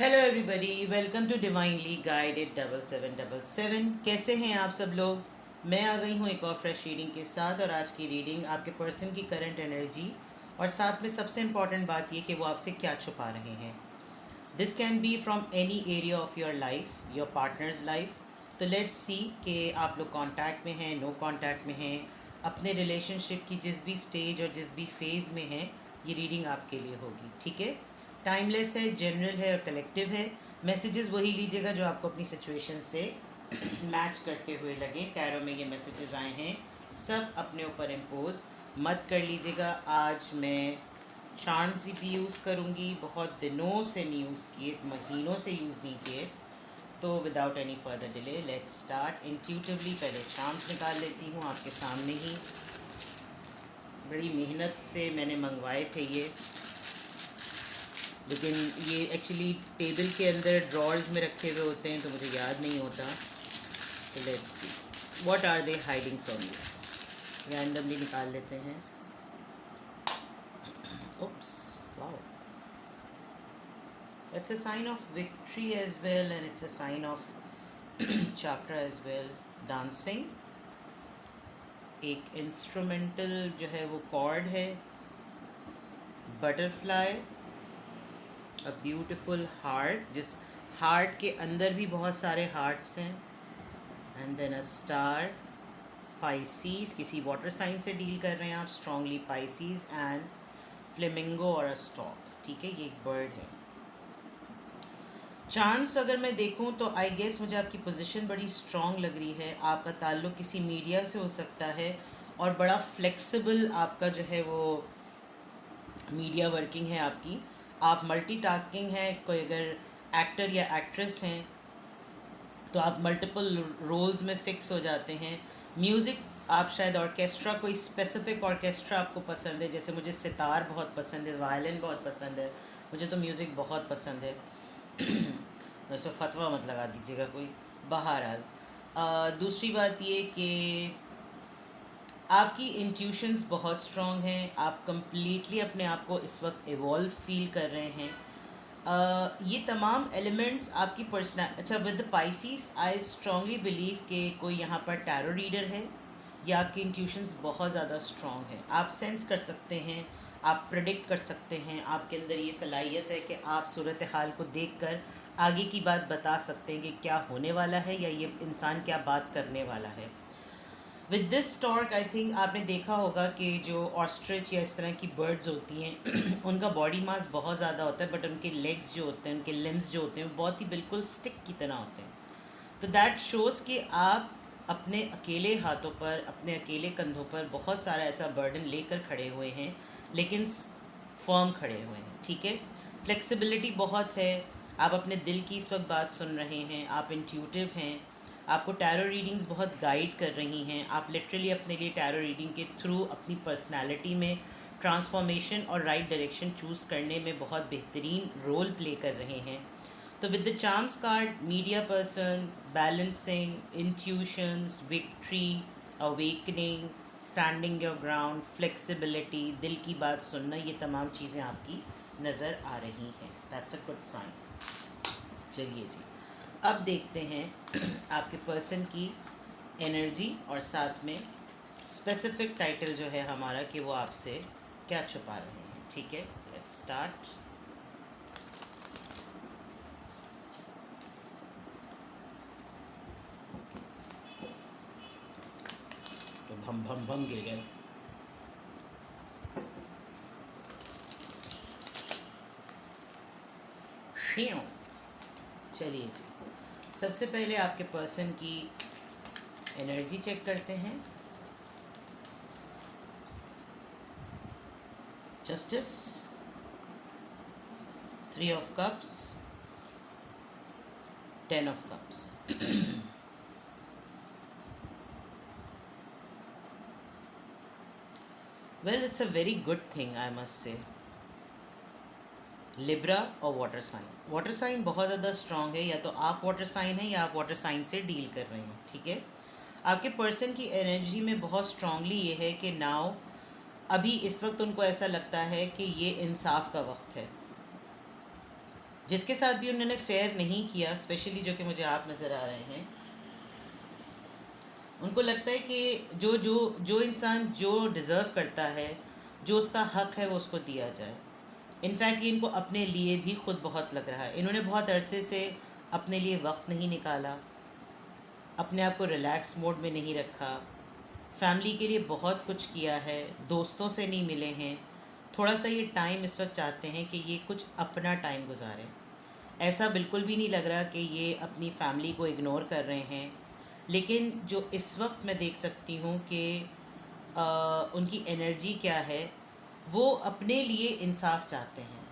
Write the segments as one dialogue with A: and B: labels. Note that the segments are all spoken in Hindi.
A: Hello everybody, welcome to divinely guided 7777। कैसे हैं आप सब लोग। मैं आ गई हूँ एक और फ्रेश रीडिंग के साथ, और आज की रीडिंग आपके पर्सन की करंट एनर्जी और साथ में सबसे इम्पॉर्टेंट बात ये कि वो आपसे क्या छुपा रहे हैं। This can be from any area of your life, your partners life. तो लेट्स सी कि आप लोग कांटेक्ट में हैं, नो कांटेक्ट में हैं, अपने रिलेशनशिप की जिस भी स्टेज और जिस भी फेज़ में हैं, ये रीडिंग आपके लिए होगी। ठीक है, टाइमलेस है, जनरल है और कलेक्टिव है। मैसेजेस वही लीजिएगा जो आपको अपनी सिचुएशन से मैच करते हुए लगे। टैरो में ये मैसेजेस आए हैं, सब अपने ऊपर इम्पोज मत कर लीजिएगा। आज मैं चार्म्स भी यूज़ करूँगी, बहुत दिनों से नहीं यूज़ किए, महीनों से यूज़ नहीं किए। तो without any further delay let's start. Intuitively पहले चार्म्स निकाल लेती हूँ आपके सामने ही। बड़ी मेहनत से मैंने मंगवाए थे ये, लेकिन ये एक्चुअली टेबल के अंदर ड्रॉर्स में रखे हुए होते हैं तो मुझे याद नहीं होता। तो let's see what are they hiding from you. Randomly निकाल लेते हैं। Oops, wow, it's a sign of victory as well and it's a sign of chakra as well. Dancing, एक इंस्ट्रूमेंटल जो है वो कॉर्ड है। बटरफ्लाई, अ ब्यूटिफुल हार्ट, जिस हार्ट के अंदर भी बहुत सारे हार्ट्स हैं। And then a star. Pisces, किसी वाटर साइन से डील कर रहे हैं आप, स्ट्रांगली पाइसीज। एंड फ्लेमिंगो और अ स्टॉक। ठीक है, ये एक बर्ड है। चांस अगर मैं देखूं तो आई गेस मुझे आपकी पोजीशन बड़ी स्ट्रांग लग रही है। आपका ताल्लुक़ किसी मीडिया से हो सकता है और बड़ा फ्लेक्सिबल आपका जो है वो मीडिया वर्किंग है आपकी। आप मल्टीटास्किंग है। कोई अगर एक्टर या एक्ट्रेस हैं तो आप मल्टीपल रोल्स में फ़िक्स हो जाते हैं। म्यूज़िक, आप शायद ऑर्केस्ट्रा, कोई स्पेसिफिक ऑर्केस्ट्रा आपको पसंद है। जैसे मुझे सितार बहुत पसंद है, वायलिन बहुत पसंद है, मुझे तो म्यूज़िक बहुत पसंद है। वैसे फतवा मत लगा दीजिएगा कोई। बहरहाल दूसरी बात ये कि आपकी इंट्यूशंस बहुत स्ट्रॉन्ग हैं। आप कंप्लीटली अपने आप को इस वक्त इवॉल्व फील कर रहे हैं। ये तमाम एलिमेंट्स आपकी पर्सनल। अच्छा, with the Pisces I strongly believe कि कोई यहाँ पर टैरो रीडर है या आपकी इंट्यूशंस बहुत ज़्यादा स्ट्रॉन्ग है। आप सेंस कर सकते हैं, आप प्रेडिक्ट कर सकते हैं। आपके अंदर ये सलाहियत है कि आप सूरत हाल को देखकर आगे की बात बता सकते हैं कि क्या होने वाला है या ये इंसान क्या बात करने वाला है। With this stork I think आपने देखा होगा कि जो ऑस्ट्रिच या इस तरह की बर्ड्स होती हैं उनका बॉडी मास बहुत ज़्यादा होता है, बट उनके लेग्स जो होते हैं, उनके लिम्स जो होते हैं, वो बहुत ही बिल्कुल स्टिक की तरह होते हैं। तो दैट शोज़ कि आप अपने अकेले हाथों पर, अपने अकेले कंधों पर बहुत सारा ऐसा बर्डन लेकर खड़े हुए हैं, लेकिन फर्म खड़े हुए हैं। ठीक है, फ्लेक्सिबिलिटी बहुत है। आप अपने दिल की इस वक्त बात सुन रहे हैं, आप इंट्यूटिव हैं, आपको टैरो रीडिंग्स बहुत गाइड कर रही हैं। आप लिटरली अपने लिए टैरो रीडिंग के थ्रू अपनी पर्सनालिटी में ट्रांसफॉर्मेशन और राइट डायरेक्शन चूज़ करने में बहुत बेहतरीन रोल प्ले कर रहे हैं। तो with the charms card, media person, balancing, intuitions, victory, awakening, standing your ground, flexibility, दिल की बात सुनना, ये तमाम चीज़ें आपकी नज़र आ रही हैं। That's a good sign. चलिए जी, अब देखते हैं आपके पर्सन की एनर्जी और साथ में स्पेसिफिक टाइटल जो है हमारा कि वो आपसे क्या छुपा रहे हैं। ठीक है, लेट्स स्टार्ट। तो भम भम भम गिर गए। चलिए जी, सबसे पहले आपके पर्सन की एनर्जी चेक करते हैं। Justice, 3 of cups, 10 of cups. Well, it's a very good thing I must say. Libra और वाटर साइन। वाटर साइन बहुत ज़्यादा स्ट्रांग है, या तो आप वाटर साइन हैं या आप वाटर साइन से डील कर रहे हैं। ठीक है, आपके पर्सन की एनर्जी में बहुत स्ट्रांगली ये है कि नाउ अभी इस वक्त उनको ऐसा लगता है कि ये इंसाफ का वक्त है। जिसके साथ भी उन्होंने फेयर नहीं किया, स्पेशली जो कि मुझे आप नज़र आ रहे हैं, उनको लगता है कि जो जो जो इंसान जो डिज़र्व करता है, जो उसका हक है, वो उसको दिया जाए। इनफैक्ट ये इनको अपने लिए भी खुद बहुत लग रहा है। इन्होंने बहुत अरसे से अपने लिए वक्त नहीं निकाला, अपने आप को रिलैक्स मोड में नहीं रखा, फैमिली के लिए बहुत कुछ किया है, दोस्तों से नहीं मिले हैं। थोड़ा सा ये टाइम इस वक्त चाहते हैं कि ये कुछ अपना टाइम गुजारें। ऐसा बिल्कुल भी नहीं लग रहा कि ये अपनी फैमिली को इग्नोर कर रहे हैं, लेकिन जो इस वक्त मैं देख सकती हूँ कि उनकी एनर्जी क्या है, वो अपने लिए इंसाफ चाहते हैं,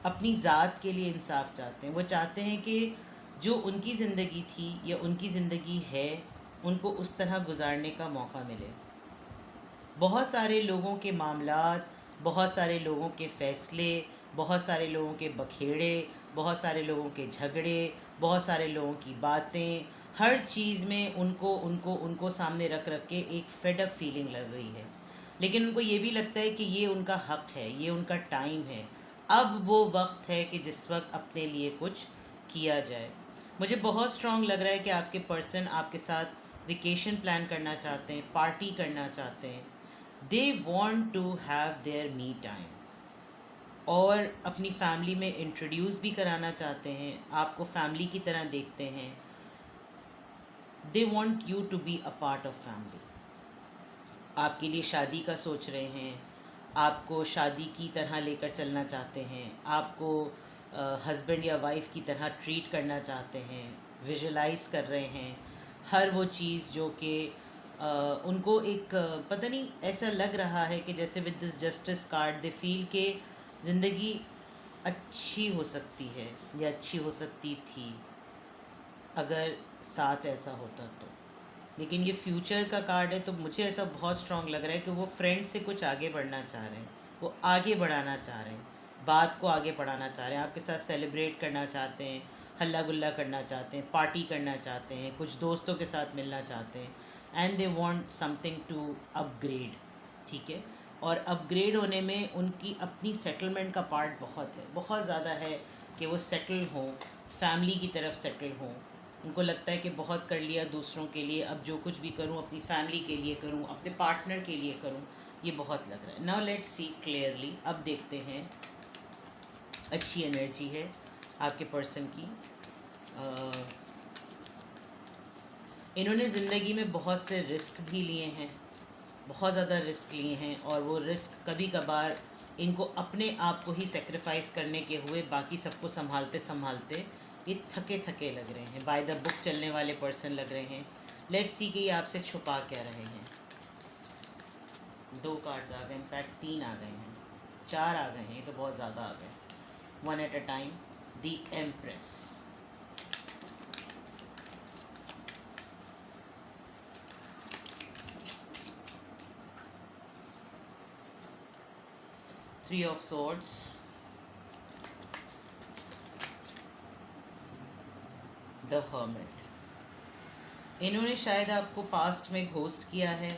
A: अपनी ज़ात के लिए इंसाफ चाहते हैं। वो चाहते हैं कि जो उनकी ज़िंदगी थी या उनकी ज़िंदगी है, उनको उस तरह गुजारने का मौका मिले। बहुत सारे लोगों के मामलात, बहुत सारे लोगों के फ़ैसले, बहुत सारे लोगों के बखेड़े, बहुत सारे लोगों के झगड़े, बहुत सारे लोगों की बातें, हर चीज़ में उनको उनको उनको सामने रख रख के एक फेड अप फीलिंग लग रही है। लेकिन उनको ये भी लगता है कि ये उनका हक है, ये उनका टाइम है। अब वो वक्त है कि जिस वक्त अपने लिए कुछ किया जाए। मुझे बहुत स्ट्रॉन्ग लग रहा है कि आपके पर्सन आपके साथ वेकेशन प्लान करना चाहते हैं, पार्टी करना चाहते हैं। They want to have their me time, और अपनी फैमिली में इंट्रोड्यूस भी कराना चाहते हैं, आपको फैमिली की तरह देखते हैं। They want you to be a part of family. आपके लिए शादी का सोच रहे हैं, आपको शादी की तरह लेकर चलना चाहते हैं, आपको हस्बैंड या वाइफ की तरह ट्रीट करना चाहते हैं, विजुलाइज कर रहे हैं हर वो चीज़ जो कि उनको एक पता नहीं ऐसा लग रहा है कि जैसे with this justice card they feel के ज़िंदगी अच्छी हो सकती है या अच्छी हो सकती थी अगर साथ ऐसा होता तो। लेकिन ये फ्यूचर का कार्ड है, तो मुझे ऐसा बहुत स्ट्रांग लग रहा है कि वो फ्रेंड से कुछ आगे बढ़ना चाह रहे हैं, वो आगे बढ़ाना चाह रहे हैं, बात को आगे बढ़ाना चाह रहे हैं, आपके साथ सेलिब्रेट करना चाहते हैं, हल्ला गुल्ला करना चाहते हैं, पार्टी करना चाहते हैं, कुछ दोस्तों के साथ मिलना चाहते हैं, and they want something to upgrade. ठीक है, और अपग्रेड होने में उनकी अपनी सेटलमेंट का पार्ट बहुत है, बहुत ज़्यादा है कि वो सेटल हों, फैमिली की तरफ सेटल हों। उनको लगता है कि बहुत कर लिया दूसरों के लिए, अब जो कुछ भी करूं अपनी फैमिली के लिए करूं, अपने पार्टनर के लिए करूं, ये बहुत लग रहा है। नाउ लेट्स सी क्लियरली, अब देखते हैं। अच्छी एनर्जी है आपके पर्सन की। इन्होंने ज़िंदगी में बहुत से रिस्क भी लिए हैं, बहुत ज़्यादा रिस्क लिए हैं, और वो रिस्क कभी कभार इनको अपने आप को ही सेक्रीफाइस करने के हुए बाकी सबको संभालते संभालते ये थके थके लग रहे हैं। बाय द बुक चलने वाले पर्सन लग रहे हैं। लेट्स सी कि ये आपसे छुपा क्या रहे हैं। 2 कार्ड्स आ गए, इनफैक्ट 3 आ गए हैं, 4 आ गए हैं, ये तो बहुत ज़्यादा आ गए। 1 at a time. The empress, three of swords, the hermit. इन्होंने शायद आपको पास्ट में घोस्ट किया है,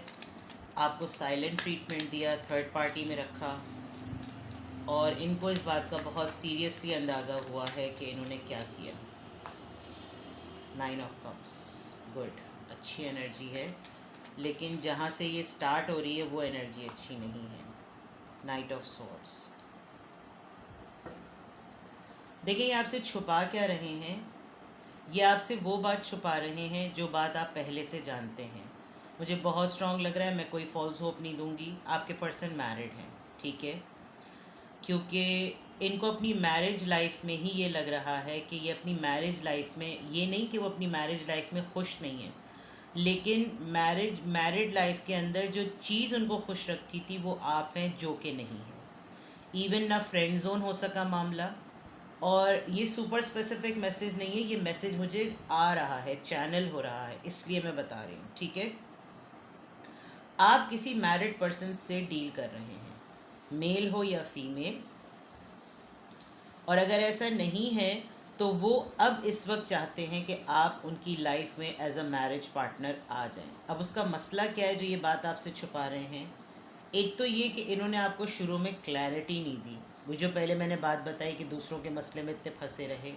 A: आपको साइलेंट ट्रीटमेंट दिया, थर्ड पार्टी में रखा, और इनको इस बात का बहुत सीरियसली अंदाज़ा हुआ है कि इन्होंने क्या किया। 9 ऑफ कप्स, गुड, अच्छी एनर्जी है, लेकिन जहाँ से ये स्टार्ट हो रही है वो एनर्जी अच्छी नहीं है। Night of swords. देखिए, ये आपसे छुपा क्या रहे हैं। ये आपसे वो बात छुपा रहे हैं जो बात आप पहले से जानते हैं। मुझे बहुत स्ट्रांग लग रहा है, मैं कोई फॉल्स होप नहीं दूंगी। आपके पर्सन मैरिड हैं, ठीक है, क्योंकि इनको अपनी मैरिज लाइफ में ही ये लग रहा है कि ये अपनी मैरिज लाइफ में, ये नहीं कि वो अपनी मैरिज लाइफ में खुश नहीं है, लेकिन मैरिड लाइफ के अंदर जो चीज़ उनको खुश रखती थी वो आप हैं जो कि नहीं है। इवन ना फ्रेंड जोन हो सका मामला, और ये सुपर स्पेसिफिक मैसेज नहीं है, ये मैसेज मुझे आ रहा है, चैनल हो रहा है, इसलिए मैं बता रही हूँ। ठीक है, आप किसी मैरिड पर्सन से डील कर रहे हैं, मेल हो या फीमेल, और अगर ऐसा नहीं है तो वो अब इस वक्त चाहते हैं कि आप उनकी लाइफ में एज अ मैरिज पार्टनर आ जाएं। अब उसका मसला क्या है जो ये बात आपसे छुपा रहे हैं। एक तो ये कि इन्होंने आपको शुरू में क्लैरिटी नहीं दी वो जो पहले मैंने बात बताई कि दूसरों के मसले में इतने फंसे रहे।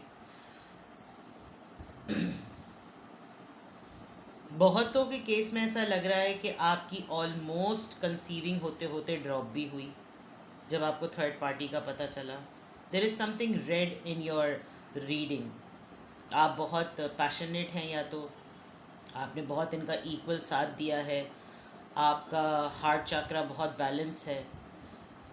A: बहुतों के केस में ऐसा लग रहा है कि आपकी ऑलमोस्ट कंसीविंग होते होते ड्रॉप भी हुई जब आपको थर्ड पार्टी का पता चला। There is something red in your reading. आप बहुत पैशनेट हैं, या तो आपने बहुत इनका इक्वल साथ दिया है, आपका हार्ट चक्रा बहुत बैलेंस है,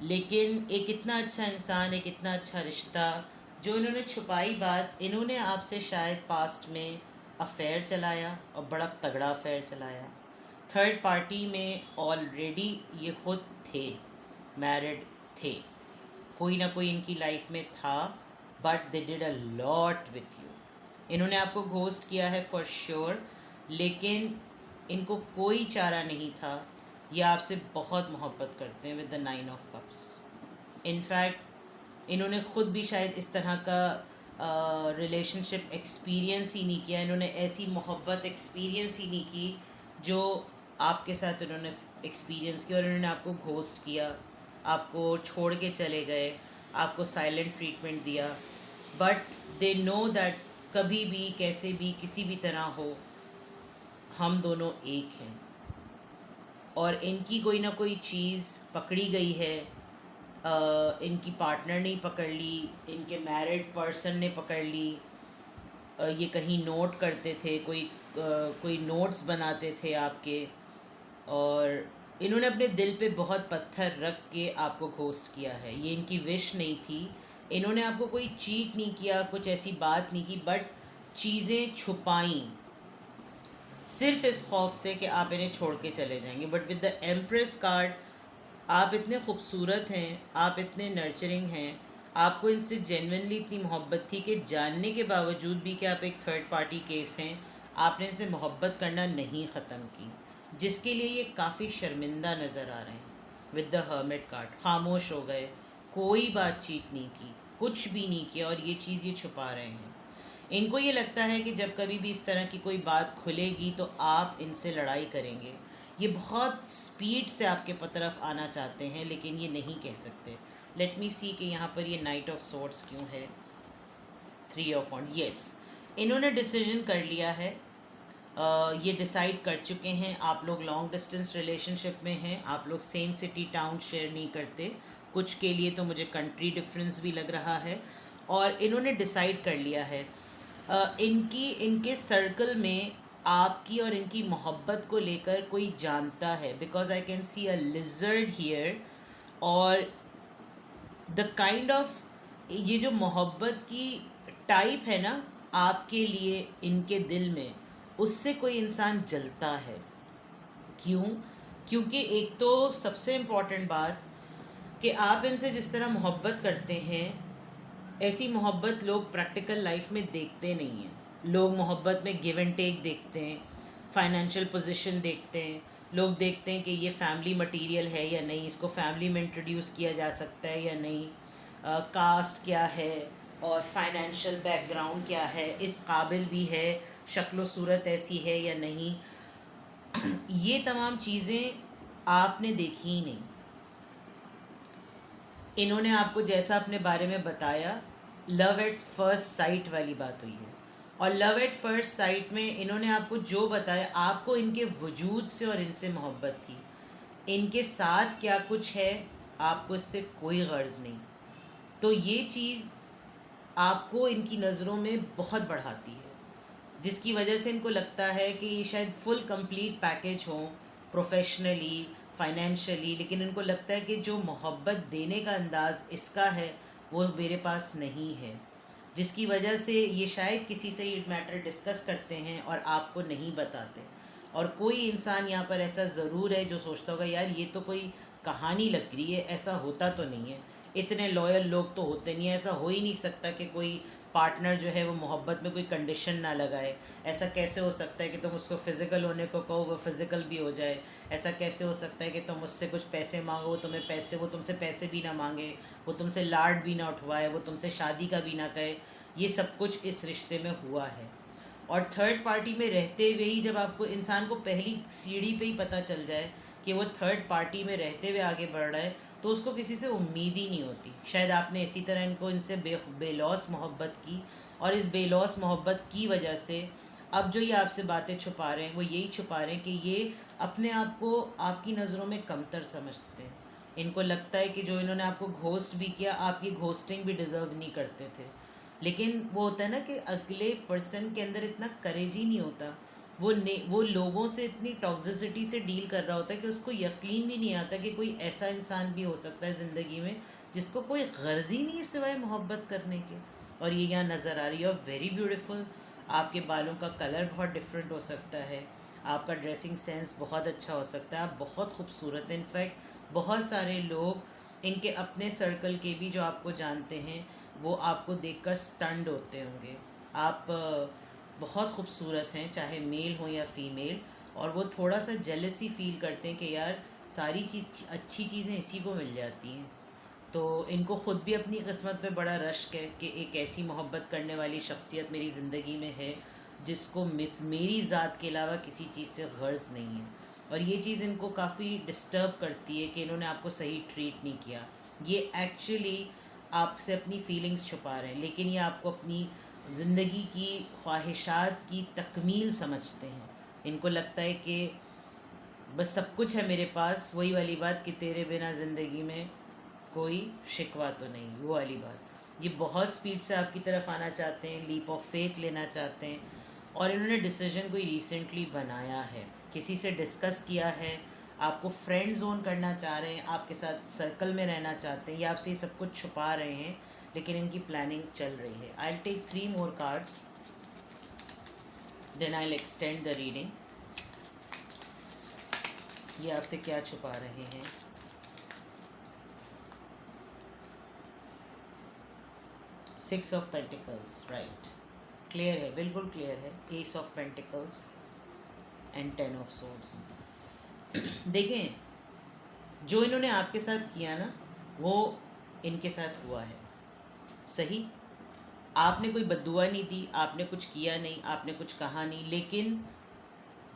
A: लेकिन एक इतना अच्छा इंसान, एक इतना अच्छा रिश्ता जो इन्होंने छुपाई बात, इन्होंने आपसे शायद पास्ट में अफेयर चलाया और बड़ा तगड़ा अफेयर चलाया। थर्ड पार्टी में ऑलरेडी ये खुद थे, मैरिड थे, कोई ना कोई इनकी लाइफ में था, but they did a lot with you. इन्होंने आपको घोस्ट किया है फॉर श्योर, लेकिन इनको कोई चारा नहीं था। ये आपसे बहुत मोहब्बत करते हैं with the 9 of cups. In fact इन्होंने ख़ुद भी शायद इस तरह का रिलेशनशिप एक्सपीरियंस ही नहीं किया, इन्होंने ऐसी मोहब्बत एक्सपीरियंस ही नहीं की जो आपके साथ इन्होंने एक्सपीरियंस किया। और इन्होंने आपको घोस्ट किया, आपको छोड़ के चले गए, आपको साइलेंट ट्रीटमेंट दिया, बट दे नो दैट कभी भी कैसे भी किसी भी तरह हो हम दोनों एक हैं। और इनकी कोई ना कोई चीज़ पकड़ी गई है, इनकी पार्टनर ने पकड़ ली, इनके मैरिड पर्सन ने पकड़ ली। ये कहीं नोट करते थे, कोई नोट्स बनाते थे आपके, और इन्होंने अपने दिल पे बहुत पत्थर रख के आपको घोस्ट किया है। ये इनकी विश नहीं थी, इन्होंने आपको कोई चीट नहीं किया, कुछ ऐसी बात नहीं की, बट चीज़ें छुपाई सिर्फ इस खौफ से कि आप इन्हें छोड़ के चले जाएंगे। But with the empress card, आप इतने खूबसूरत हैं, आप इतने नर्चरिंग हैं, आपको इनसे जेन्युइनली इतनी मोहब्बत थी कि जानने के बावजूद भी कि आप एक थर्ड पार्टी केस हैं, आपने इनसे मोहब्बत करना नहीं ख़त्म की, जिसके लिए ये काफ़ी शर्मिंदा नज़र आ रहे हैं। विद द हर्मिट कार्ड, खामोश हो गए, कोई बातचीत नहीं की, कुछ भी नहीं किया, और ये चीज़ ये छुपा रहे हैं। इनको ये लगता है कि जब कभी भी इस तरह की कोई बात खुलेगी तो आप इनसे लड़ाई करेंगे। ये बहुत स्पीड से आपके तरफ आना चाहते हैं, लेकिन ये नहीं कह सकते। लेट मी सी कि यहाँ पर ये नाइट ऑफ सोर्ड्स क्यों है। 3 ऑफ वॉन्ड्स, यस, इन्होंने डिसीजन कर लिया है, ये डिसाइड कर चुके हैं। आप लोग लॉन्ग डिस्टेंस रिलेशनशिप में हैं, आप लोग सेम सिटी टाउन शेयर नहीं करते, कुछ के लिए तो मुझे कंट्री डिफरेंस भी लग रहा है, और इन्होंने डिसाइड कर लिया है। इनके सर्कल में आपकी और इनकी मोहब्बत को लेकर कोई जानता है, because I can see a lizard here. और द काइंड ऑफ, ये जो मोहब्बत की टाइप है ना आपके लिए इनके दिल में, उससे कोई इंसान जलता है। क्यों? क्योंकि एक तो सबसे इम्पॉर्टेंट बात कि आप इनसे जिस तरह मोहब्बत करते हैं, ऐसी मोहब्बत लोग प्रैक्टिकल लाइफ में देखते नहीं हैं। लोग मोहब्बत में गिव एंड टेक देखते हैं, फाइनेंशियल पोजीशन देखते हैं, लोग देखते हैं कि ये फैमिली मटेरियल है या नहीं, इसको फैमिली में इंट्रोड्यूस किया जा सकता है या नहीं, कास्ट क्या है और फाइनेंशियल बैकग्राउंड क्या है, इस काबिल भी है, शक्ल सूरत ऐसी है या नहीं। ये तमाम चीज़ें आपने देखी ही नहीं। इन्होंने आपको जैसा अपने बारे में बताया, लव एट फर्स्ट साइट वाली बात हुई है। और लव एट फर्स्ट साइट में इन्होंने आपको जो बताया, आपको इनके वजूद से और इनसे मोहब्बत थी। इनके साथ क्या कुछ है आपको इससे कोई गर्ज नहीं। तो ये चीज़ आपको इनकी नज़रों में बहुत बढ़ाती है, जिसकी वजह से इनको लगता है कि ये शायद फुल कंप्लीट पैकेज हो, प्रोफेशनली, फाइनेंशियली, लेकिन इनको लगता है कि जो मोहब्बत देने का अंदाज़ इसका है वो मेरे पास नहीं है, जिसकी वजह से ये शायद किसी से ये मैटर डिस्कस करते हैं और आपको नहीं बताते। और कोई इंसान यहाँ पर ऐसा ज़रूर है जो सोचता होगा यार ये तो कोई कहानी लग रही है, ऐसा होता तो नहीं है, इतने लॉयल लोग तो होते नहीं है, ऐसा हो ही नहीं सकता कि कोई पार्टनर जो है वो मोहब्बत में कोई कंडीशन ना लगाए। ऐसा कैसे हो सकता है कि तुम उसको फ़िज़िकल होने को कहो वो फ़िज़िकल भी हो जाए। ऐसा कैसे हो सकता है कि तुम उससे कुछ पैसे मांगो वो तुमसे पैसे भी ना मांगे, वो तुमसे लाड भी ना उठवाए, वो तुमसे शादी का भी ना कहे। ये सब कुछ इस रिश्ते में हुआ है। और थर्ड पार्टी में रहते हुए ही जब आपको इंसान को पहली सीढ़ी पे ही पता चल जाए कि वो थर्ड पार्टी में रहते हुए आगे बढ़ रहा है, तो उसको किसी से उम्मीद ही नहीं होती। शायद आपने इसी तरह इनको इनसे बेलौस मोहब्बत की, और इस बेलौस मोहब्बत की वजह से अब जो ये आपसे बातें छुपा रहे हैं वो यही छुपा रहे हैं कि ये अपने आप को आपकी नज़रों में कमतर समझते हैं। इनको लगता है कि जो इन्होंने आपको घोस्ट भी किया, आपकी घोस्टिंग भी डिज़र्व नहीं करते थे। लेकिन वो होता है ना कि अगले पर्सन के अंदर इतना करेज ही नहीं होता, वो लोगों से इतनी टॉक्सिसिटी से डील कर रहा होता है कि उसको यकीन भी नहीं आता कि कोई ऐसा इंसान भी हो सकता है ज़िंदगी में जिसको कोई गर्ज ही नहीं है सिवाय मोहब्बत करने के। और ये यहाँ नज़र आ रही है। और वेरी ब्यूटीफुल, आपके बालों का कलर बहुत डिफरेंट हो सकता है, आपका ड्रेसिंग सेंस बहुत अच्छा हो सकता है, आप बहुत खूबसूरत हैं। इनफैक्ट बहुत सारे लोग इनके अपने सर्कल के भी जो आपको जानते हैं वो आपको देखकर स्टन्ड होते होंगे। आप बहुत खूबसूरत हैं, चाहे मेल हो या फीमेल, और वो थोड़ा सा जेलसी फील करते हैं कि यार सारी चीज़ अच्छी चीज़ें इसी को मिल जाती हैं। तो इनको ख़ुद भी अपनी किस्मत पे बड़ा रश्क है कि एक ऐसी मोहब्बत करने वाली शख्सियत मेरी ज़िंदगी में है जिसको मेरी ज़ात के अलावा किसी चीज़ से गर्ज नहीं है। और ये चीज़ इनको काफ़ी डिस्टर्ब करती है कि इन्होंने आपको सही ट्रीट नहीं किया। ये एक्चुअली आपसे अपनी फीलिंग्स छुपा रहे हैं, लेकिन ये आपको अपनी ज़िंदगी की ख्वाहिशात की तकमील समझते हैं। इनको लगता है कि बस सब कुछ है मेरे पास, वही वाली बात कि तेरे बिना ज़िंदगी में कोई शिकवा तो नहीं, वो वाली बात। ये बहुत स्पीड से आपकी तरफ आना चाहते हैं, लीप ऑफ फेथ लेना चाहते हैं, और इन्होंने डिसीजन कोई रिसेंटली बनाया है, किसी से डिस्कस किया है, आपको फ्रेंड जोन करना चाह रहे हैं, आपके साथ सर्कल में रहना चाहते हैं, या आपसे ये सब कुछ छुपा रहे हैं, लेकिन इनकी प्लानिंग चल रही है। I will take 3 more cards, then I will extend the reading. ये आपसे क्या छुपा रहे हैं? Six of pentacles, right, clear है, बिल्कुल क्लियर है। Ace of pentacles and 10 of swords. देखें, जो इन्होंने आपके साथ किया ना वो इनके साथ हुआ है, सही। आपने कोई बद्दुआ नहीं दी, आपने कुछ किया नहीं, आपने कुछ कहा नहीं, लेकिन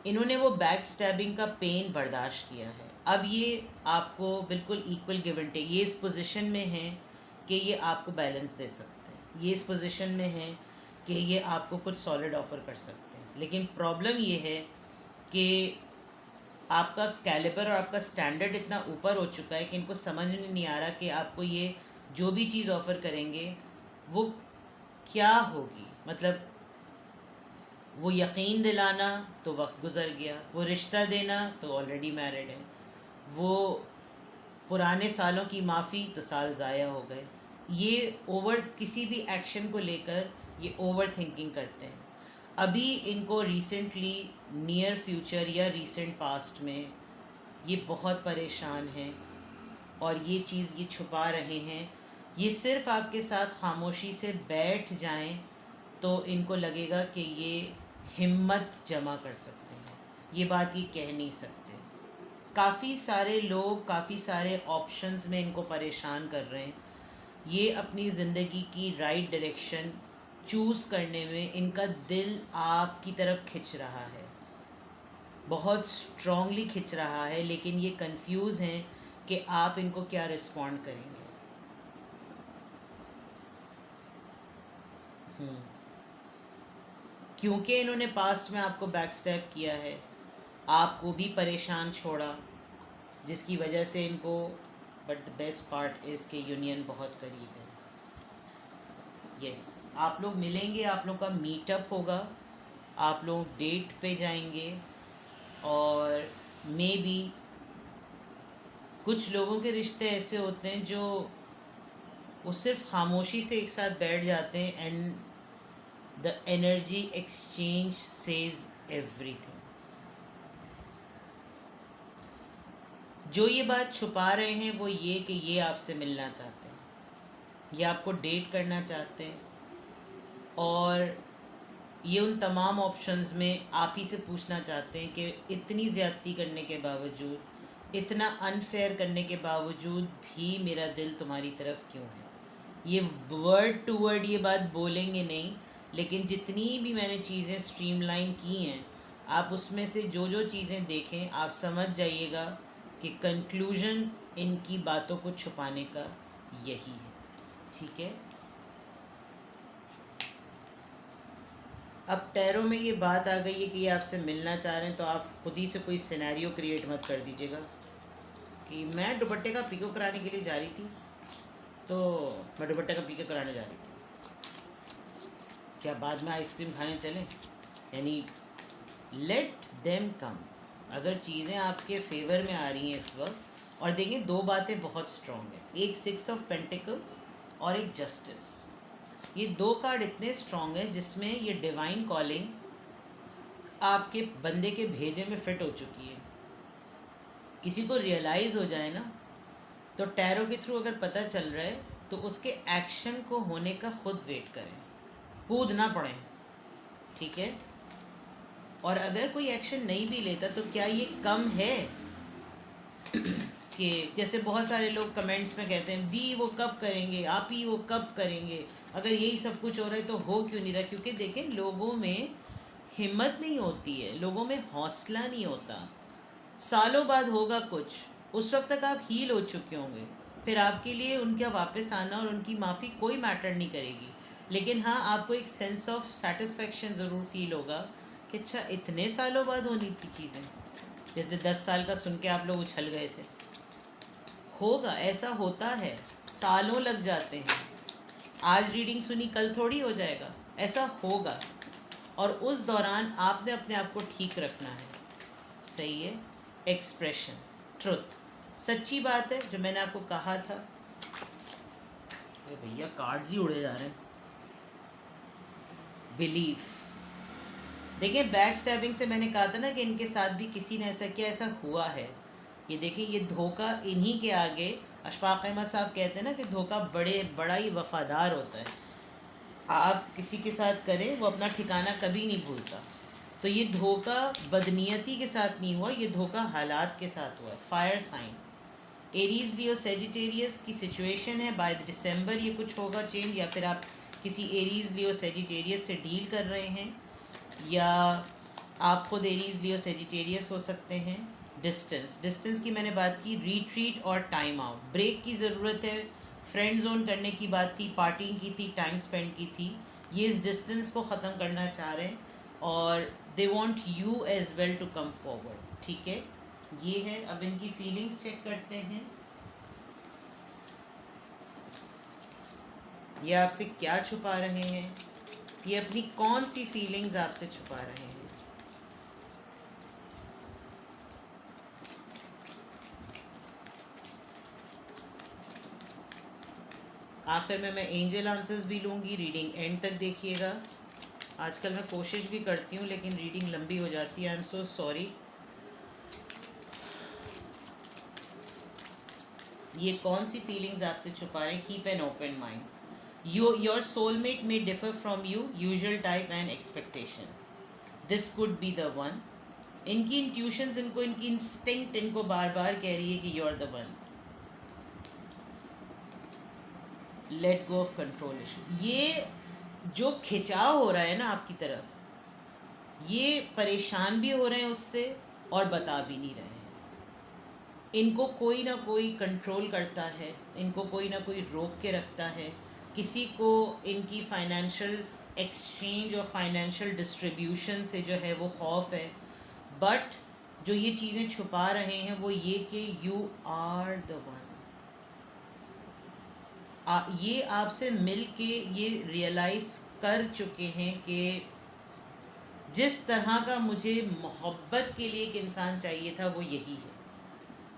A: इन्होंने वो बैक स्टैबिंग का पेन बर्दाश्त किया है। अब ये आपको बिल्कुल इक्वल गिव एंड टेक, ये इस पोजीशन में हैं कि ये आपको बैलेंस दे सकते हैं, ये इस पोजीशन में हैं कि ये आपको कुछ सॉलिड ऑफ़र कर सकते हैं। लेकिन प्रॉब्लम ये है कि आपका कैलिबर और आपका स्टैंडर्ड इतना ऊपर हो चुका है कि इनको समझ में नहीं आ रहा कि आपको ये जो भी चीज़ ऑफ़र करेंगे वो क्या होगी। मतलब वो यकीन दिलाना तो वक्त गुज़र गया, वो रिश्ता देना तो ऑलरेडी मैरिड है, वो पुराने सालों की माफ़ी तो साल ज़ाया हो गए। ये किसी भी एक्शन को लेकर ये ओवर थिंकिंग करते हैं। अभी इनको रिसेंटली नियर फ्यूचर या रीसेंट पास्ट में ये बहुत परेशान हैं, और ये चीज़ ये छुपा रहे हैं। ये सिर्फ़ आपके साथ खामोशी से बैठ जाएं तो इनको लगेगा कि ये हिम्मत जमा कर सकते हैं, ये बात ये कह नहीं सकते। काफ़ी सारे लोग काफ़ी सारे ऑप्शंस में इनको परेशान कर रहे हैं। ये अपनी ज़िंदगी की राइट डायरेक्शन चूज़ करने में इनका दिल आपकी तरफ खिंच रहा है, बहुत स्ट्रॉन्गली खिंच रहा है, लेकिन ये कंफ्यूज हैं कि आप इनको क्या रिस्पॉन्ड करेंगे। क्योंकि इन्होंने पास्ट में आपको बैक स्टेप किया है, आपको भी परेशान छोड़ा, जिसकी वजह से इनको, but the best part is के यूनियन बहुत करीब है। यस, आप लोग मिलेंगे, आप लोग का मीटअप होगा, आप लोग डेट पे जाएंगे, और मे बी कुछ लोगों के रिश्ते ऐसे होते हैं जो वो सिर्फ खामोशी से एक साथ बैठ जाते हैं, and the energy exchange says everything. जो ये बात छुपा रहे हैं वो ये कि ये आपसे मिलना चाहते हैं, ये आपको डेट करना चाहते हैं, और ये उन तमाम ऑप्शंस में आप ही से पूछना चाहते हैं कि इतनी ज़्यादती करने के बावजूद, इतना अनफेयर करने के बावजूद भी मेरा दिल तुम्हारी तरफ क्यों है। ये वर्ड टू वर्ड ये बात बोलेंगे नहीं, लेकिन जितनी भी मैंने चीज़ें स्ट्रीमलाइन की हैं, आप उसमें से जो जो चीज़ें देखें आप समझ जाइएगा कि कंक्लूजन इनकी बातों को छुपाने का यही है। ठीक है, अब टैरो में ये बात आ गई है कि ये आपसे मिलना चाह रहे हैं, तो आप खुद ही से कोई सिनेरियो क्रिएट मत कर दीजिएगा कि मैं दुपट्टे का पीको कराने के लिए जा रही थी, तो मैं दुपट्टे का पीको कराने जा रही थी, क्या बाद में आइसक्रीम खाने चलें? यानी लेट देम कम। अगर चीज़ें आपके फेवर में आ रही हैं इस वक्त, और देखिए दो बातें बहुत स्ट्रॉन्ग हैं, एक 6 ऑफ पेंटिकल्स और एक जस्टिस। ये दो कार्ड इतने स्ट्रॉन्ग हैं जिसमें ये डिवाइन कॉलिंग आपके बंदे के भेजे में फिट हो चुकी है। किसी को रियलाइज़ हो जाए ना, तो टैरो के थ्रू अगर पता चल रहा है तो उसके एक्शन को होने का खुद वेट करें, कूद ना पड़े। ठीक है, और अगर कोई एक्शन नहीं भी लेता तो क्या ये कम है कि जैसे बहुत सारे लोग कमेंट्स में कहते हैं दी वो कब करेंगे, आप ही वो कब करेंगे, अगर यही सब कुछ हो रहा है तो हो क्यों नहीं रहा? क्योंकि देखें, लोगों में हिम्मत नहीं होती है, लोगों में हौसला नहीं होता। सालों बाद होगा कुछ, उस वक्त तक आप हील हो चुके होंगे, फिर आपके लिए उनका वापस आना और उनकी माफ़ी कोई मैटर नहीं करेगी। लेकिन हाँ, आपको एक सेंस ऑफ सेटिस्फेक्शन ज़रूर फील होगा कि अच्छा इतने सालों बाद होनी थी चीज़ें, जैसे 10 साल का सुन के आप लोग उछल गए थे। होगा, ऐसा होता है, सालों लग जाते हैं। आज रीडिंग सुनी कल थोड़ी हो जाएगा, ऐसा होगा। और उस दौरान आपने अपने आप को ठीक रखना है। सही है, एक्सप्रेशन, ट्रुथ, सच्ची बात है जो मैंने आपको कहा था। अरे भैया कार्ड्स ही उड़े जा रहे हैं। बिलीफ, देखिए बैक स्टैबिंग से मैंने कहा था ना कि इनके साथ भी किसी ने ऐसा किया, ऐसा हुआ है। ये देखिए, ये धोखा इन्हीं के आगे, अशफाक अहमद साहब कहते हैं ना कि धोखा बड़ा ही वफादार होता है। आप किसी के साथ करें, वो अपना ठिकाना कभी नहीं भूलता। तो ये धोखा बदनीयती के साथ नहीं हुआ, ये धोखा हालात के साथ हुआ है। Fire sign, Aries Leo Sagittarius की सिचुएशन है। बाय दिसंबर ये कुछ होगा चेंज, या फिर आप किसी एरीज लियो सेजिटेरियस से डील कर रहे हैं, या आप खुद एरीज लियो सेजिटेरियस हो सकते हैं। डिस्टेंस की मैंने बात की, रिट्रीट और टाइम आउट, ब्रेक की ज़रूरत है। फ्रेंड जोन करने की बात थी, पार्टिंग की थी, टाइम स्पेंड की थी। ये इस डिस्टेंस को ख़त्म करना चाह रहे हैं और they want you as well to come forward. ठीक है, ये है। अब इनकी फीलिंग्स चेक करते हैं, ये आपसे क्या छुपा रहे हैं, ये अपनी कौन सी फीलिंग्स आपसे छुपा रहे हैं। आखिर में मैं एंजल आंसर्स भी लूँगी, रीडिंग एंड तक देखिएगा। आजकल मैं कोशिश भी करती हूँ लेकिन रीडिंग लंबी हो जाती है, आई एम सो सॉरी। ये कौन सी फीलिंग्स आपसे छुपा रहे हैं? Keep an open mind. Your soulmate may differ from you, usual type and expectation, this could be the one. इनकी इंट्यूशंस इनको, इनकी इंस्टिंक्ट इनको बार बार कह रही है कि you are the one. Let go of control issue, ये जो खिंचाव हो रहा है ना आपकी तरफ, ये परेशान भी हो रहे हैं उससे और बता भी नहीं रहे हैं। इनको कोई ना कोई कंट्रोल करता है, इनको कोई ना कोई रोक के रखता है। किसी को इनकी फाइनेंशियल एक्सचेंज और फाइनेंशियल डिस्ट्रीब्यूशन से जो है वो खौफ है। बट जो ये चीज़ें छुपा रहे हैं वो ये कि यू आर द वन। ये आपसे मिल के ये रियलाइज़ कर चुके हैं कि जिस तरह का मुझे मोहब्बत के लिए एक इंसान चाहिए था वो यही है।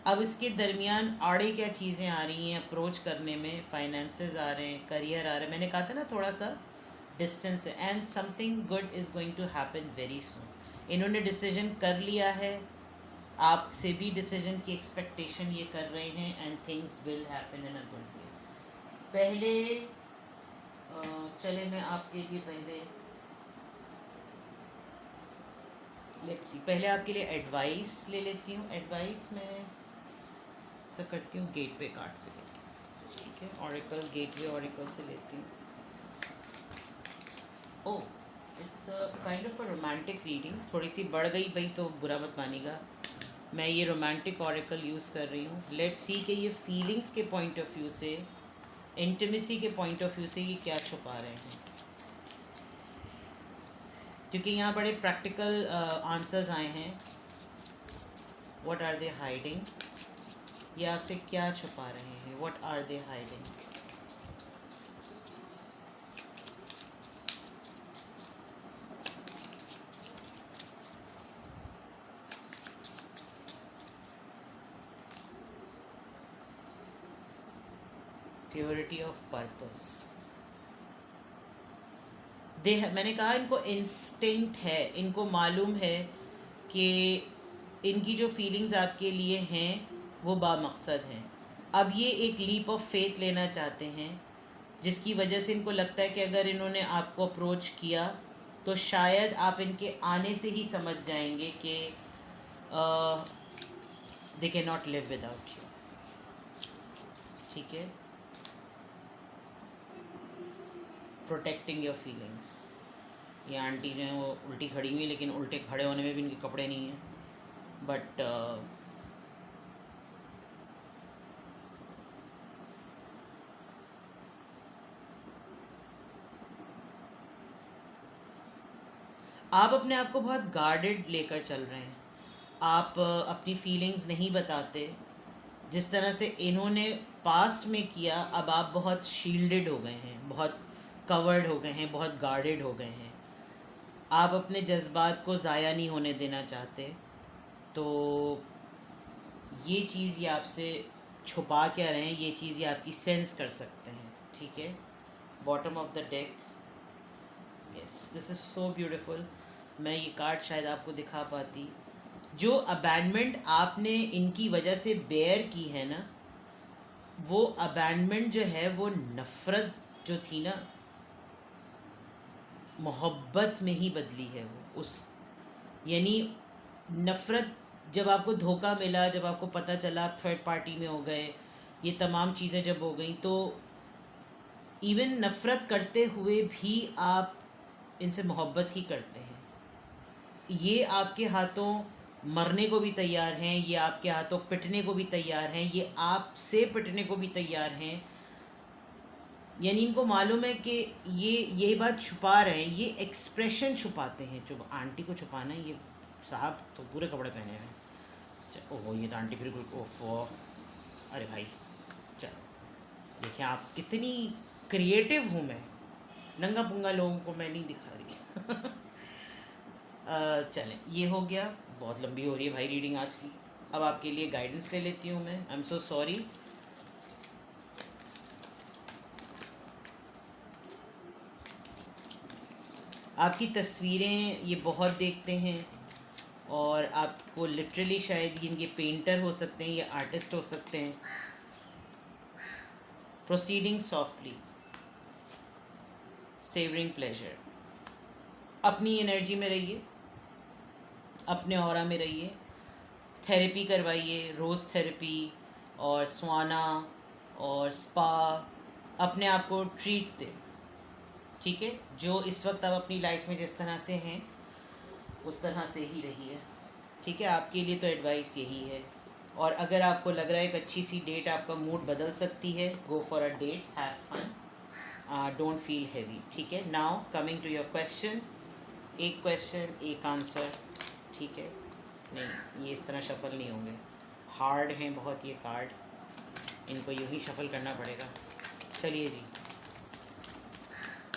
A: अब इसके दरमियान आड़े क्या चीज़ें आ रही हैं अप्रोच करने में, फाइनेंसेस आ रहे हैं, करियर आ रहा है। मैंने कहा था ना थोड़ा सा डिस्टेंस है, and something good is going to happen very soon. इन्होंने डिसीजन कर लिया है, आपसे भी डिसीजन की एक्सपेक्टेशन ये कर रहे हैं, and things will happen in a good way. पहले चले मैं आपके लिए पहले आपके लिए एडवाइस ले लेती हूँ। एडवाइस मैं ऐसा करती हूँ, गेटवे कार्ड से लेती हूँ। ठीक है, ऑरिकल, गेटवे ऑरिकल से लेती हूँ। Oh, it's kind of a romantic reading. थोड़ी सी बढ़ गई भाई तो बुरा मत मानिएगा, मैं ये रोमांटिक ऑरेकल यूज़ कर रही हूँ। लेट्स सी कि ये फीलिंग्स के पॉइंट ऑफ व्यू से, इंटीमेसी के पॉइंट ऑफ व्यू से ये क्या छुपा रहे हैं, क्योंकि यहाँ बड़े प्रैक्टिकल आंसर्स आए हैं। व्हाट आर दे हाइडिंग, ये आपसे क्या छुपा रहे हैं, what are they hiding. Purity of purpose, मैंने कहा इनको इंस्टिंक्ट है, इनको मालूम है कि इनकी जो फीलिंग्स आपके लिए हैं वो बामकसद हैं। अब ये एक लीप ऑफ फेथ लेना चाहते हैं, जिसकी वजह से इनको लगता है कि अगर इन्होंने आपको अप्रोच किया तो शायद आप इनके आने से ही समझ जाएंगे कि they can not live without you. ठीक है, प्रोटेक्टिंग योर फीलिंग्स। ये आंटी जो है वो उल्टी खड़ी हुई, लेकिन उल्टे खड़े होने में भी इनके कपड़े नहीं हैं, बट आप अपने आप को बहुत गार्डेड लेकर चल रहे हैं। आप अपनी फीलिंग्स नहीं बताते, जिस तरह से इन्होंने पास्ट में किया। अब आप बहुत शील्डेड हो गए हैं, बहुत कवर्ड हो गए हैं, बहुत गार्डेड हो गए हैं। आप अपने जज्बात को ज़ाया नहीं होने देना चाहते, तो ये चीज़ ये आपसे छुपा क्या रहे हैं, ये चीज़ ये आपकी सेंस कर सकते हैं। ठीक है, bottom of the deck, yes this is so beautiful. मैं ये कार्ड शायद आपको दिखा पाती। जो अबैंडमेंट आपने इनकी वजह से बेयर की है ना, वो अबैंडमेंट जो है वो नफ़रत जो थी ना, मोहब्बत में ही बदली है वो। उस यानी नफ़रत, जब आपको धोखा मिला, जब आपको पता चला आप थर्ड पार्टी में हो गए, ये तमाम चीज़ें जब हो गई, तो इवन नफ़रत करते हुए भी आप इनसे मोहब्बत ही करते हैं। ये आपके हाथों मरने को भी तैयार हैं, ये आपके हाथों पिटने को भी तैयार हैं, ये आपसे पिटने को भी तैयार हैं। यानी इनको मालूम है कि ये बात छुपा रहे हैं, ये एक्सप्रेशन छुपाते हैं। जो आंटी को छुपाना है, ये साहब तो पूरे कपड़े पहने हैं। ओहो, ये तो आंटी फिर ओफो, अरे भाई चलो देखिए आप कितनी क्रिएटिव हूँ मैं, नंगा पुंगा लोगों को मैं नहीं दिखा रही। चलें, ये हो गया। बहुत लंबी हो रही है भाई रीडिंग आज की। अब आपके लिए गाइडेंस ले लेती हूँ मैं। I am so sorry. आपकी तस्वीरें ये बहुत देखते हैं, और आपको लिटरली शायद इनके पेंटर हो सकते हैं, ये आर्टिस्ट हो सकते हैं। Proceeding softly, savouring pleasure. अपनी एनर्जी में रहिए, अपने ऑरा में रहिए। थेरेपी करवाइए, रोज़ थेरेपी और स्वाना और स्पा, अपने आप को ट्रीट दें। ठीक है, जो इस वक्त आप अपनी लाइफ में जिस तरह से हैं उस तरह से ही रहिए। ठीक है, आपके लिए तो एडवाइस यही है। और अगर आपको लग रहा है एक अच्छी सी डेट आपका मूड बदल सकती है, go for a date, have fun, don't feel heavy. ठीक है, now coming to your question. एक क्वेश्चन एक आंसर। ठीक है, नहीं ये इस तरह शफल नहीं होंगे, हार्ड हैं बहुत ये कार्ड, इनको यूँ ही शफल करना पड़ेगा। चलिए जी,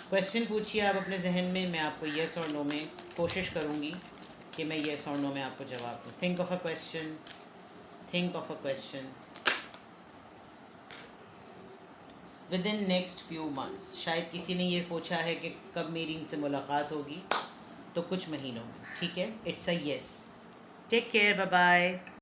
A: क्वेश्चन पूछिए आप अपने जहन में, मैं आपको येस और नो में कोशिश करूँगी कि मैं येस और नो में आपको जवाब दूँ। Think of a question, think of a question. With in next few months, शायद किसी ने ये पूछा है कि कब मेरी इनसे मुलाकात होगी, तो कुछ महीनों में। ठीक है, it's a yes. Take care, bye bye.